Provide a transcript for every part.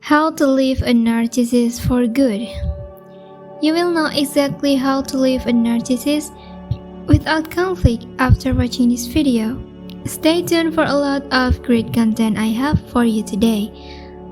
How to leave a narcissist for good. You will know exactly how to leave a narcissist without conflict after watching this video. Stay tuned for a lot of great content I have for you today.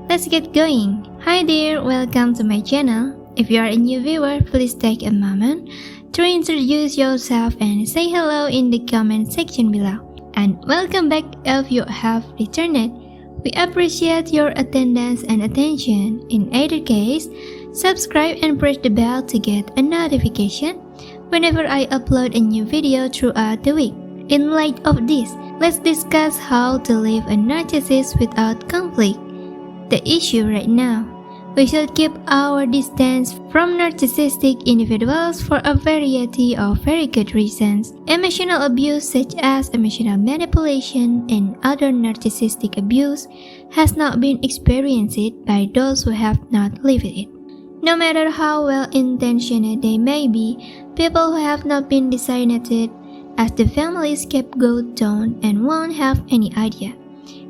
Let's get going. Hi there, welcome to my channel. If you are a new viewer, please take a moment to introduce yourself and say hello in the comment section below. And welcome back if you have returned. We appreciate your attendance and attention. In either case, subscribe and press the bell to get a notification whenever I upload a new video throughout the week. In light of this, let's discuss how to leave a narcissist without conflict. The issue right now, we should keep our distance from narcissistic individuals for a variety of very good reasons. Emotional abuse such as emotional manipulation and other narcissistic abuse has not been experienced by those who have not lived it. No matter how well-intentioned they may be, people who have not been designated as the family scapegoat don't and won't have any idea.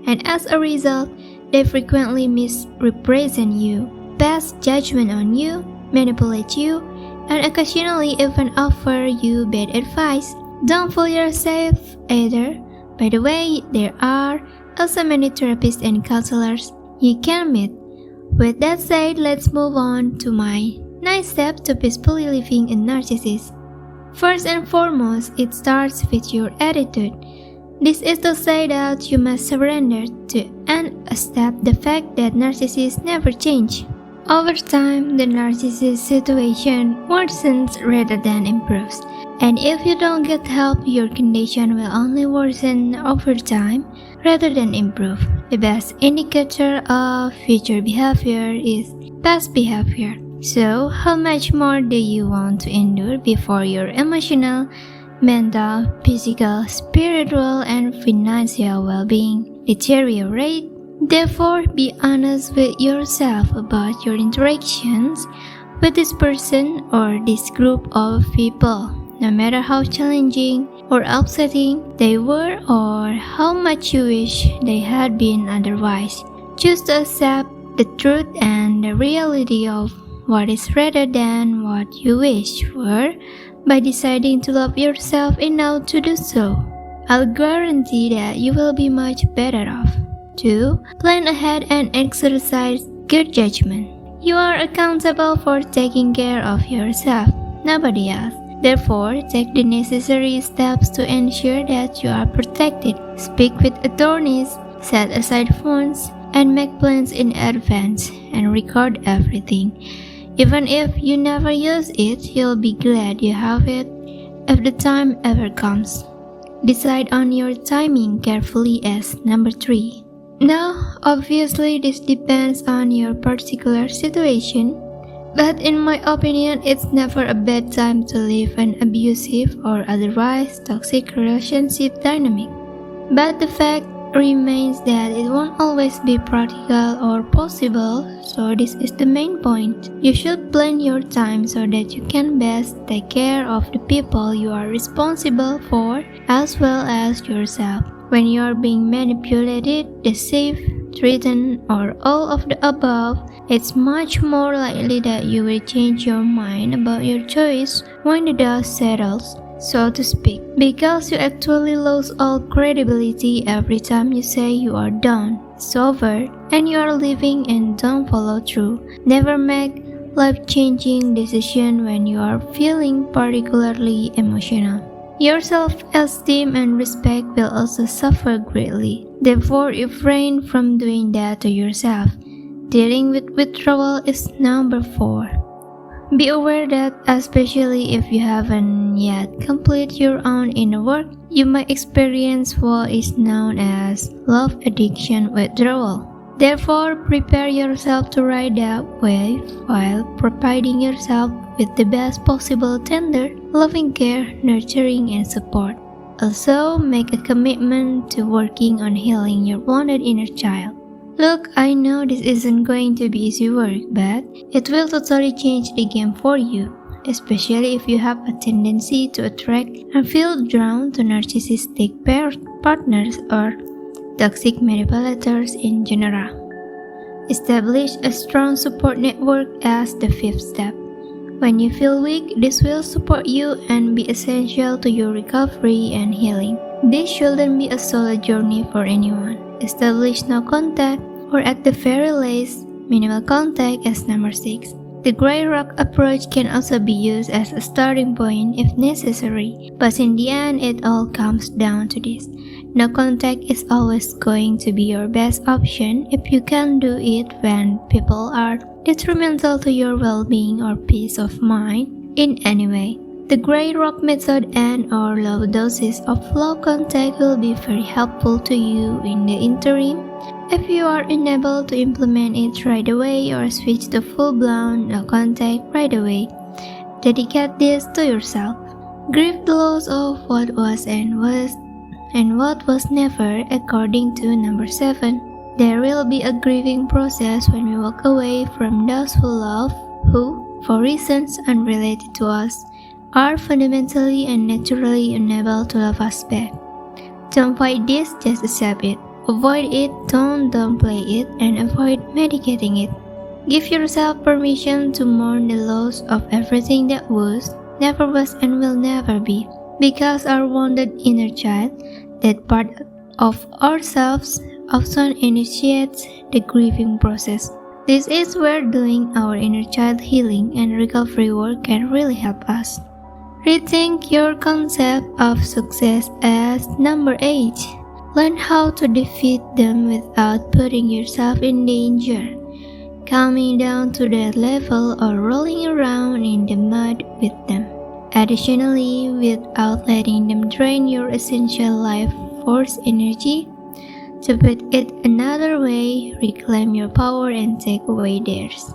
And as a result, they frequently misrepresent you, pass judgment on you, manipulate you, and occasionally even offer you bad advice. Don't fool yourself either. By the way, there are also many therapists and counselors you can meet. With that said, let's move on to my 9 steps to peacefully leaving a narcissist. First and foremost, it starts with your attitude. This is to say that you must surrender to and accept the fact that narcissists never change. Over time, the narcissist situation worsens rather than improves. And if you don't get help, your condition will only worsen over time rather than improve. The best indicator of future behavior is past behavior. So, how much more do you want to endure before your emotional, mental, physical, spiritual, and financial well-being deteriorate? Therefore, be honest with yourself about your interactions with this person or this group of people, no matter how challenging or upsetting they were or how much you wish they had been otherwise. Choose to accept the truth and the reality of what is rather than what you wish for by deciding to love yourself enough to do so. I'll guarantee that you will be much better off. 2. Plan ahead and exercise good judgment. You are accountable for taking care of yourself, nobody else. Therefore, take the necessary steps to ensure that you are protected. Speak with attorneys, set aside funds, and make plans in advance, and record everything. Even if you never use it, you'll be glad you have it if the time ever comes. Decide on your timing carefully as number 3. Now, obviously this depends on your particular situation, but in my opinion, it's never a bad time to leave an abusive or otherwise toxic relationship dynamic. But the fact remains that it won't always be practical or possible, so this is the main point. You should plan your time so that you can best take care of the people you are responsible for as well as yourself. When you are being manipulated, deceived, threatened, or all of the above, it's much more likely that you will change your mind about your choice when the dust settles, so to speak, because you actually lose all credibility every time you say you are done, it's over, and you are leaving and don't follow through. Never make life-changing decisions when you are feeling particularly emotional. Your self-esteem and respect will also suffer greatly. Therefore, refrain from doing that to yourself. Dealing with withdrawal is number 4. Be aware that, especially if you haven't yet completed your own inner work, you might experience what is known as love addiction withdrawal. Therefore, prepare yourself to ride that wave while providing yourself with the best possible tender, loving care, nurturing, and support. Also, make a commitment to working on healing your wounded inner child. Look, I know this isn't going to be easy work, but it will totally change the game for you, especially if you have a tendency to attract and feel drawn to narcissistic partners or toxic manipulators in general. Establish a strong support network as the fifth step. When you feel weak, this will support you and be essential to your recovery and healing. This shouldn't be a solo journey for anyone. Establish no contact, or at the very least, minimal contact as number 6. The gray rock approach can also be used as a starting point if necessary, but in the end it all comes down to this. No contact is always going to be your best option if you can't do it when people are detrimental to your well-being or peace of mind in any way. The gray rock method and/or low doses of low contact will be very helpful to you in the interim. If you are unable to implement it right away or switch to full-blown no contact right away, dedicate this to yourself. Grieve the loss of what was and what was never, according to number 7. There will be a grieving process when we walk away from those who love, who, for reasons unrelated to us, are fundamentally and naturally unable to love us back. Don't fight this, just accept it. Avoid it, don't downplay it, and avoid medicating it. Give yourself permission to mourn the loss of everything that was, never was, and will never be. Because our wounded inner child, that part of ourselves, often initiates the grieving process. This is where doing our inner child healing and recovery work can really help us. Rethink your concept of success as number 8. Learn how to defeat them without putting yourself in danger, coming down to their level or rolling around in the mud with them. Additionally, without letting them drain your essential life force energy. To put it another way, reclaim your power and take away theirs.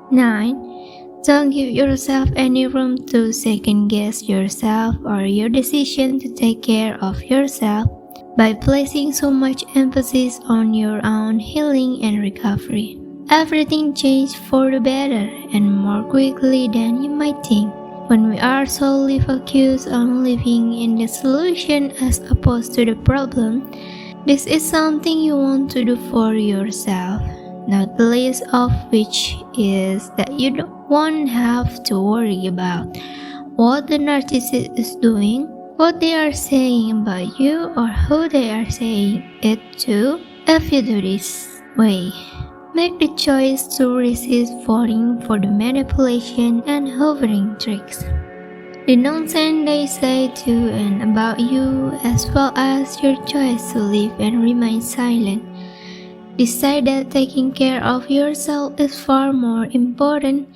9. Don't give yourself any room to second-guess yourself or your decision to take care of yourself by placing so much emphasis on your own healing and recovery. Everything changes for the better and more quickly than you might think. When we are solely focused on living in the solution as opposed to the problem, this is something you want to do for yourself, not the least of which is that you won't have to worry about what the narcissist is doing, what they are saying about you, or who they are saying it to. If you do this way, make the choice to resist falling for the manipulation and hovering tricks. The nonsense they say to and about you, as well as your choice to live and remain silent. Decide that taking care of yourself is far more important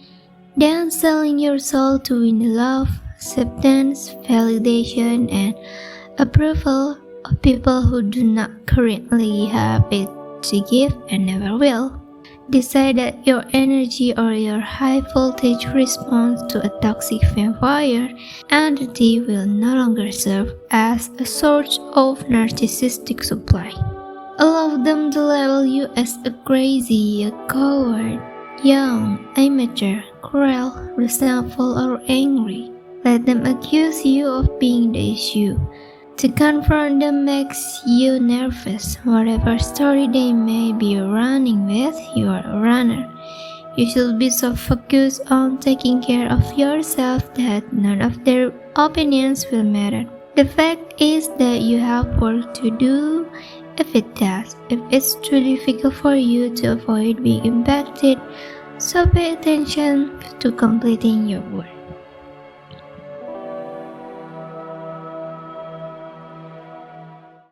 than selling your soul to win the love, acceptance, validation, and approval of people who do not currently have it to give and never will. Decide that your energy or your high voltage response to a toxic vampire entity will no longer serve as a source of narcissistic supply. Allow them to label you as a crazy, a coward, young, immature, cruel, resentful, or angry. Let them accuse you of being the issue. To confront them makes you nervous. Whatever story they may be running with, you are a runner. You should be so focused on taking care of yourself that none of their opinions will matter. The fact is that you have work to do. If it's too difficult for you to avoid being impacted, so pay attention to completing your work.